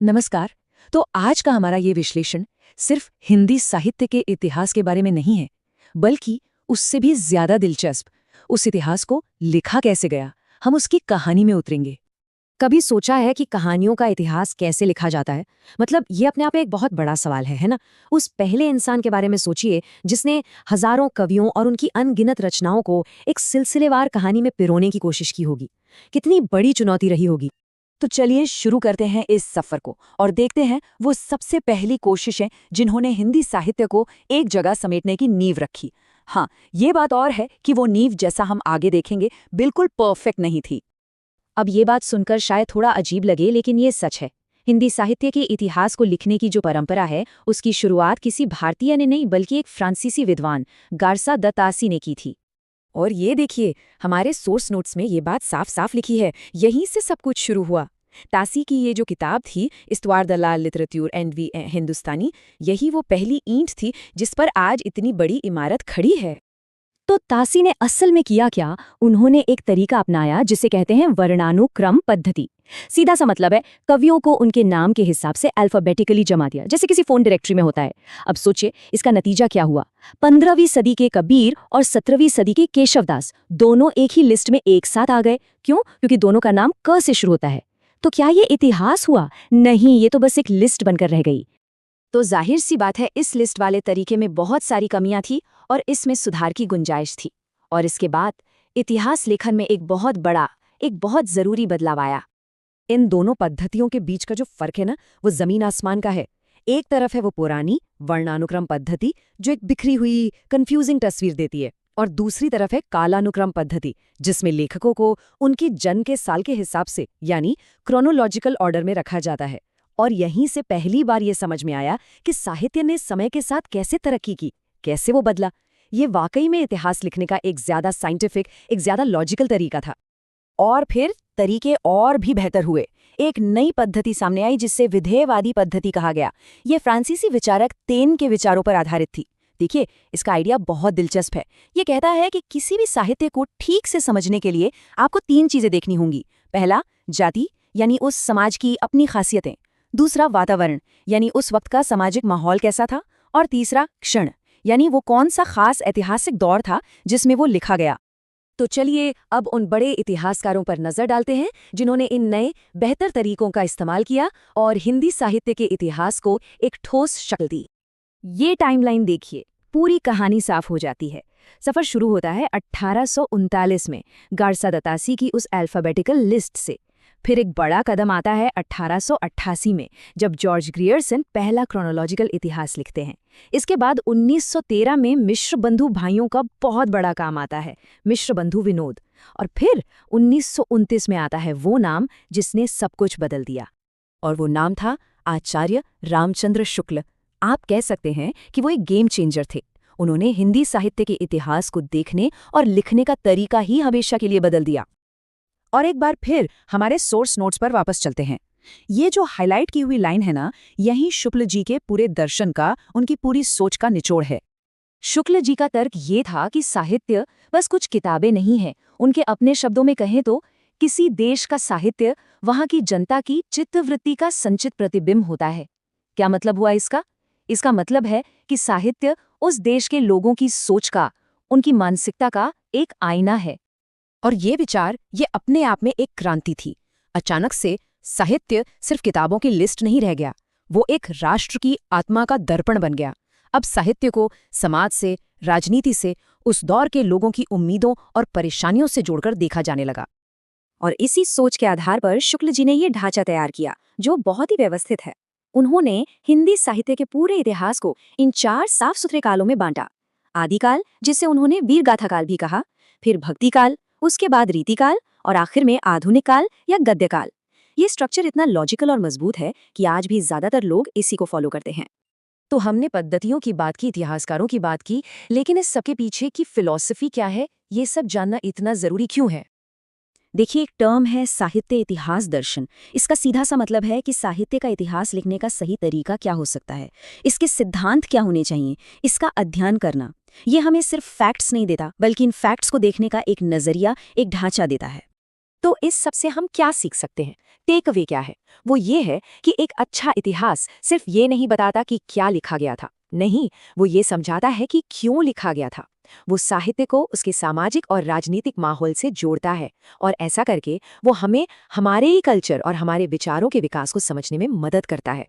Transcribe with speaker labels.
Speaker 1: नमस्कार। तो आज का हमारा ये विश्लेषण सिर्फ हिंदी साहित्य के इतिहास के बारे में नहीं है, बल्कि उससे भी ज्यादा दिलचस्प उस इतिहास को लिखा कैसे गया, हम उसकी कहानी में उतरेंगे।
Speaker 2: कभी सोचा है कि कहानियों का इतिहास कैसे लिखा जाता है? मतलब ये अपने आप में एक बहुत बड़ा सवाल है ना? उस पहले इंसान के बारे में सोचिए जिसने हजारों कवियों और उनकी अनगिनत रचनाओं को एक सिलसिलेवार कहानी में पिरोने की कोशिश की होगी। कितनी बड़ी चुनौती रही होगी।
Speaker 1: तो चलिए शुरू करते हैं इस सफर को और देखते हैं वो सबसे पहली कोशिशें जिन्होंने हिंदी साहित्य को एक जगह समेटने की नींव रखी। हाँ, ये बात और है कि वो नींव, जैसा हम आगे देखेंगे, बिल्कुल परफेक्ट नहीं थी।
Speaker 2: अब ये बात सुनकर शायद थोड़ा अजीब लगे, लेकिन ये सच है। हिंदी साहित्य के इतिहास को लिखने की जो परंपरा है, उसकी शुरुआत किसी भारतीय ने नहीं बल्कि एक फ्रांसीसी विद्वान गारसा द तासी ने की थी। और ये देखिए, हमारे सोर्स नोट्स में ये बात साफ साफ लिखी है, यहीं से सब कुछ शुरू हुआ। तासी की ये जो किताब थी, इस्तवार द ला लिटरेचर एंड वी हिंदुस्तानी, यही वो पहली ईंट थी जिस पर आज इतनी बड़ी इमारत खड़ी है। तो तासी ने असल में किया क्या? उन्होंने एक तरीका अपनाया जिसे कहते हैं वर्णानुक्रम पद्धति। सीधा सा मतलब है, कवियों को उनके नाम के हिसाब से अल्फाबेटिकली जमा दिया, जैसे किसी फोन डायरेक्टरी में होता है। अब सोचिए इसका नतीजा क्या हुआ। 15वीं सदी के कबीर और 17वीं सदी के केशवदास दोनों एक ही लिस्ट में एक साथ आ गए। क्यों? क्योंकि दोनों का नाम क से शुरू होता है। तो क्या ये इतिहास हुआ? नहीं, ये तो बस एक लिस्ट बनकर रह गई। तो जाहिर सी बात है, इस लिस्ट वाले तरीके में बहुत सारी कमियां थी और इसमें सुधार की गुंजाइश थी। और इसके बाद इतिहास लेखन में एक बहुत ज़रूरी बदलाव आया। इन दोनों पद्धतियों के बीच का जो फर्क है ना, वो जमीन आसमान का है। एक तरफ है वो पुरानी वर्णानुक्रम पद्धति जो एक बिखरी हुई कंफ्यूजिंग तस्वीर देती है, और दूसरी तरफ है कालानुक्रम पद्धति जिसमें लेखकों को उनकी जन्म के साल के हिसाब से, यानी क्रोनोलॉजिकल ऑर्डर में रखा जाता है। और यहीं से पहली बार ये समझ में आया कि साहित्य ने समय के साथ कैसे तरक्की की, कैसे वो बदला। ये वाकई में इतिहास लिखने का एक ज्यादा साइंटिफिक, एक ज्यादा लॉजिकल तरीका था। और फिर तरीके और भी बेहतर हुए। एक नई पद्धति सामने आई जिसे विधेयवादी पद्धति कहा गया। ये फ्रांसीसी विचारक तेन के विचारों पर आधारित थी। देखिए, इसका आइडिया बहुत दिलचस्प है। ये कहता है कि किसी भी साहित्य को ठीक से समझने के लिए आपको 3 चीजें देखनी होंगी। पहला, जाति, यानी उस समाज की अपनी खासियतें। दूसरा, वातावरण, यानी उस वक्त का सामाजिक माहौल कैसा था। और तीसरा, क्षण, यानी वो कौन सा खास ऐतिहासिक दौर था जिसमें वो लिखा गया। तो चलिए अब उन बड़े इतिहासकारों पर नजर डालते हैं जिन्होंने इन नए बेहतर तरीकों का इस्तेमाल किया और हिंदी साहित्य के इतिहास को एक ठोस शक्ल दी। ये टाइमलाइन देखिए, पूरी कहानी साफ हो जाती है। सफर शुरू होता है 1839 में गारसा द तासी की उस अल्फाबेटिकल लिस्ट से। फिर एक बड़ा कदम आता है 1888 में, जब जॉर्ज ग्रियर्सन पहला क्रोनोलॉजिकल इतिहास लिखते हैं। इसके बाद 1913 में मिश्र बंधु भाइयों का बहुत बड़ा काम आता है, मिश्र बंधु विनोद। और फिर 1929 में आता है वो नाम जिसने सब कुछ बदल दिया, और वो नाम था आचार्य रामचंद्र शुक्ल। आप कह सकते हैं कि वो एक गेम चेंजर थे। उन्होंने हिंदी साहित्य के इतिहास को देखने और लिखने का तरीका ही हमेशा के लिए बदल दिया। और एक बार फिर हमारे सोर्स नोट्स पर वापस चलते हैं। ये जो हाईलाइट की हुई लाइन है ना, यही शुक्ल जी के पूरे दर्शन का, उनकी पूरी सोच का निचोड़ है। शुक्ल जी का तर्क ये था कि साहित्य बस कुछ किताबें नहीं है। उनके अपने शब्दों में कहें तो किसी देश का साहित्य वहां की जनता की चित्तवृत्ति का संचित प्रतिबिंब होता है। क्या मतलब हुआ इसका? इसका मतलब है कि साहित्य उस देश के लोगों की सोच का, उनकी मानसिकता का एक आईना है। और ये विचार, ये अपने आप में एक क्रांति थी। अचानक से साहित्य सिर्फ किताबों की लिस्ट नहीं रह गया, वो एक राष्ट्र की आत्मा का दर्पण बन गया। अब साहित्य को समाज से, राजनीति से, उस दौर के लोगों की उम्मीदों और परेशानियों से जोड़कर देखा जाने लगा। और इसी सोच के आधार पर शुक्ल जी ने ये ढांचा तैयार किया जो बहुत ही व्यवस्थित है। उन्होंने हिंदी साहित्य के पूरे इतिहास को इन 4 साफ सुथरे कालों में बांटा। आदिकाल, जिसे उन्होंने वीरगाथा काल भी कहा, फिर भक्तिकाल, उसके बाद रीतिकाल, और आखिर में आधुनिक काल या गद्यकाल। ये स्ट्रक्चर इतना लॉजिकल और मजबूत है कि आज भी ज्यादातर लोग इसी को फॉलो करते हैं। तो हमने पद्धतियों की बात की, इतिहासकारों की बात की, लेकिन इस सबके पीछे की फिलॉसफी क्या है, ये सब जानना इतना जरूरी क्यों है? देखिए, एक टर्म है साहित्य इतिहास दर्शन। इसका सीधा सा मतलब है कि साहित्य का इतिहास लिखने का सही तरीका क्या हो सकता है, इसके सिद्धांत क्या होने चाहिए, इसका अध्ययन करना। ये हमें सिर्फ फैक्ट्स नहीं देता, बल्कि इन फैक्ट्स को देखने का एक नजरिया, एक ढांचा देता है। तो इस सब से हम क्या सीख सकते हैं? टेक अवे क्या है? वो ये है कि एक अच्छा इतिहास सिर्फ ये नहीं बताता कि क्या लिखा गया था। नहीं, वो ये समझाता है कि क्यों लिखा गया था। वो साहित्य को उसके सामाजिक और राजनीतिक माहौल से जोड़ता है, और ऐसा करके वो हमें हमारे ही कल्चर और हमारे विचारों के विकास को समझने में मदद करता है।